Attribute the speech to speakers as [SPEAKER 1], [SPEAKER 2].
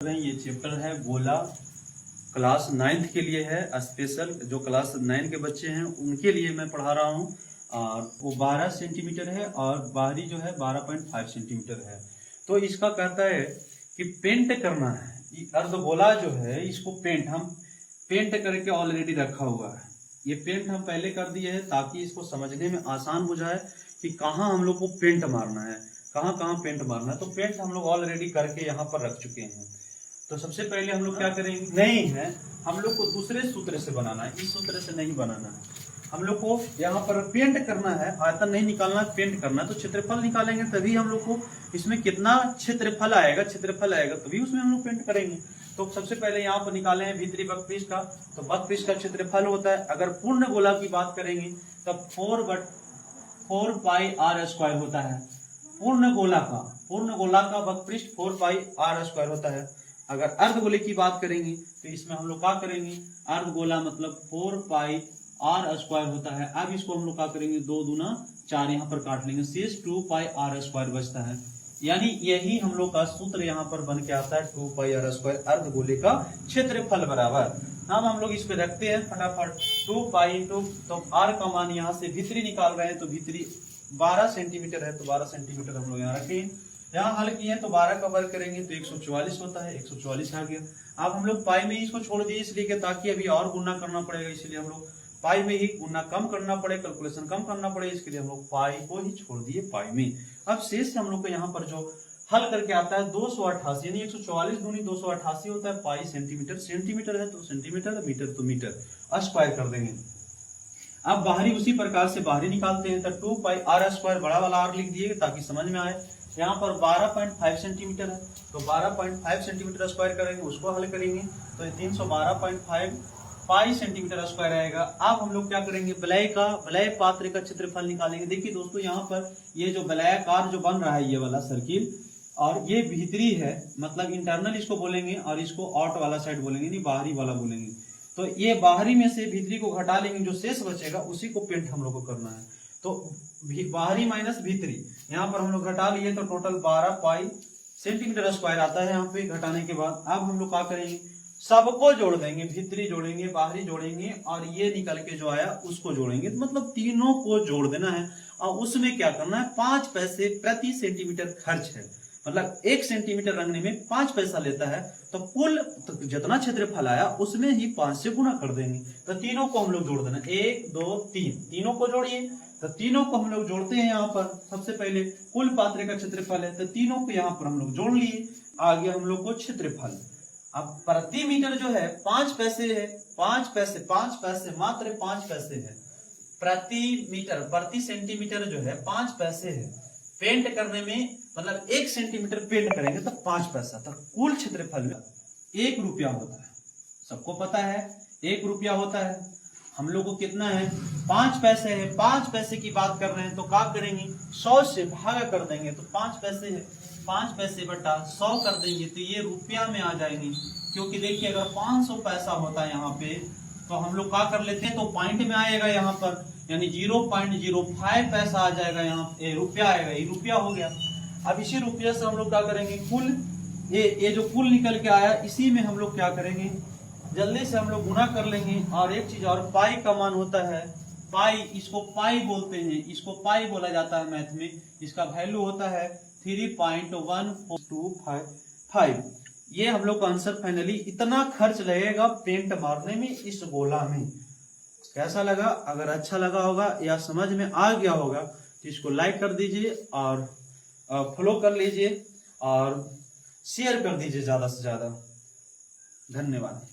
[SPEAKER 1] ये चैप्टर है गोला, क्लास 9th के लिए है स्पेशल। जो क्लास 9 के बच्चे हैं उनके लिए मैं पढ़ा रहा हूँ। और वो 12 सेंटीमीटर है और बाहरी जो है 12.5 सेंटीमीटर है। तो इसका कहता है कि पेंट करना है। ये अर्धगोला जो है इसको हम पेंट करके ऑलरेडी रखा हुआ है। ये पेंट हम पहले कर दिए हैं ताकि इसको समझने में आसान हो जाए कि कहाँ हम लोग को पेंट मारना है, कहाँ कहाँ पेंट मारना है। तो पेंट हम लोग ऑलरेडी करके यहाँ पर रख चुके हैं। तो सबसे पहले हम लोग क्या करेंगे, नहीं है हम लोग को दूसरे सूत्र से बनाना है, इस सूत्र से नहीं बनाना है। हम लोग को यहाँ पर पेंट करना है, आयतन नहीं निकालना, पेंट करना है। तो क्षेत्रफल निकालेंगे तभी हम लोग को इसमें कितना क्षेत्रफल आएगा, तभी उसमें हम लोग पेंट करेंगे। तो सबसे पहले यहाँ पर निकाले हैं भीतरी वक्र का। तो वक्र का क्षेत्रफल होता है, अगर पूर्ण गोला की बात करेंगे तब 4 पाई आर स्क्वायर होता है। पूर्ण गोला का वक्र 4 पाई आर स्क्वायर होता है। अगर अर्धगोले की बात करेंगे तो इसमें हम लोग क्या करेंगे, अर्धगोला मतलब 4 पाई आर स्क्वायर होता है। अब इसको हम लोग क्या करेंगे, 2 दूना 4 यहाँ पर काट लेंगे, शेष 2 पाई आर स्क्वायर बचता है। यानी यही हम लोग का सूत्र यहाँ पर बन के आता है, 2 पाई आर स्क्वायर अर्धगोले का क्षेत्रफल बराबर। हम लोग इस पे रखते हैं फटाफट 2 पाई इंटू, तो आर का मान यहाँ से भीतरी निकाल रहे हैं तो भीतरी 12 सेंटीमीटर है, तो 12 सेंटीमीटर हम लोग यहाँ रखें। यहाँ हल किए तो 12 का वर्ग करेंगे तो 144 होता है, 144 आ गया। अब हम लोग पाई में ही इसको छोड़ दिए इसलिए कि ताकि अभी और गुना करना पड़ेगा, इसलिए हम लोग पाई में ही गुना कम करना पड़े, कैलकुलेशन कम करना पड़े, इसके लिए हम लोग पाई को ही छोड़ दिए पाई में। अब शेष हम लोग को यहाँ पर जो हल करके आता है 288, यानी 144 दूनी 288 होता है। पाई सेंटीमीटर, सेंटीमीटर है तो सेंटीमीटर, मीटर तो मीटर, स्क्वायर कर देंगे। अब बाहरी उसी प्रकार से बाहरी निकालते हैं तो 2 पाई आर स्क्वायर, बड़ा वाला आर लिख दिए ताकि समझ में आए। यहाँ पर 12.5 सेंटीमीटर है तो 12.5 सेंटीमीटर स्क्वायर करेंगे, उसको हल करेंगे तो 312.5 पाई सेंटीमीटर स्क्वायर आएगा। अब हम लोग क्या करेंगे, वलय पात्र का क्षेत्रफल निकालेंगे। देखिए दोस्तों, यहाँ पर ये जो वलयाकार जो बन रहा है ये वाला सर्किल, और ये भीतरी है मतलब इंटरनल इसको बोलेंगे, और इसको आउट वाला साइड बोलेंगे, नहीं बाहरी वाला बोलेंगे। तो ये बाहरी में से भीतरी को घटा लेंगे, जो शेष बचेगा उसी को पेंट हम लोग को करना है। तो बाहरी माइनस भीतरी यहाँ पर हम लोग घटा लिए तो टोटल 12 पाई सेंटीमीटर स्क्वायर आता है। यहाँ पे घटाने के बाद अब हम लोग क्या करेंगे, सबको जोड़ देंगे, भीतरी जोड़ेंगे, बाहरी जोड़ेंगे, और ये निकल के जो आया उसको जोड़ेंगे। मतलब तीनों को जोड़ देना है, और उसमें क्या करना है, 5 पैसे प्रति सेंटीमीटर खर्च है। मतलब 1 सेंटीमीटर रंगने में 5 पैसा लेता है। तो कुल तो जितना क्षेत्रफल आया उसमें ही 5 से गुना कर देंगे। तो तीनों को हम लोग जोड़ देना, 1 2 3, तीनों को जोड़िए। तो तीनों को हम लोग जोड़ते हैं। यहाँ पर सबसे पहले कुल पात्र का क्षेत्रफल है, तो तीनों को यहाँ पर हम लोग जोड़ लिए। आगे हम लोग को क्षेत्रफल, अब प्रति मीटर जो है 5 पैसे है, 5 पैसे मात्र 5 पैसे है प्रति मीटर। प्रति सेंटीमीटर जो है 5 पैसे है। पेंट करने में मतलब 1 सेंटीमीटर पेंट करेंगे तो 5 पैसा। तो कुल क्षेत्रफल 1 रुपया होता है, सबको पता है 1 रुपया होता है। हम लोग को कितना है, 5 पैसे है। 5 पैसे की बात कर रहे हैं तो क्या करेंगे, 100 से भागा कर देंगे। तो 5 पैसे है, 5 पैसे बटा 100 कर देंगे तो ये रुपया में आ जाएंगे। क्योंकि देखिए अगर 500 पैसा होता है यहाँ पे तो हम लोग क्या कर लेते हैं, तो पॉइंट में आएगा यहाँ पर, यानी 0.05 पैसा आ जाएगा, यहाँ रुपया आएगा, ये रुपया हो गया। अब इसी रुपये से हम लोग क्या करेंगे, कुल ये जो कुल निकल के आया इसी में हम लोग क्या करेंगे, जल्दी से हम लोग गुना कर लेंगे। और एक चीज और, पाई का मान होता है पाई, इसको पाई बोलते हैं, इसको पाई बोला जाता है मैथ में। इसका वैल्यू होता है 3.1425। ये हम लोग का आंसर फाइनली इतना खर्च लगेगा पेंट मारने में इस गोला में। कैसा लगा, अगर अच्छा लगा होगा या समझ में आ गया होगा तो इसको लाइक कर दीजिए और फॉलो कर लीजिए और शेयर कर दीजिए ज्यादा से ज्यादा। धन्यवाद।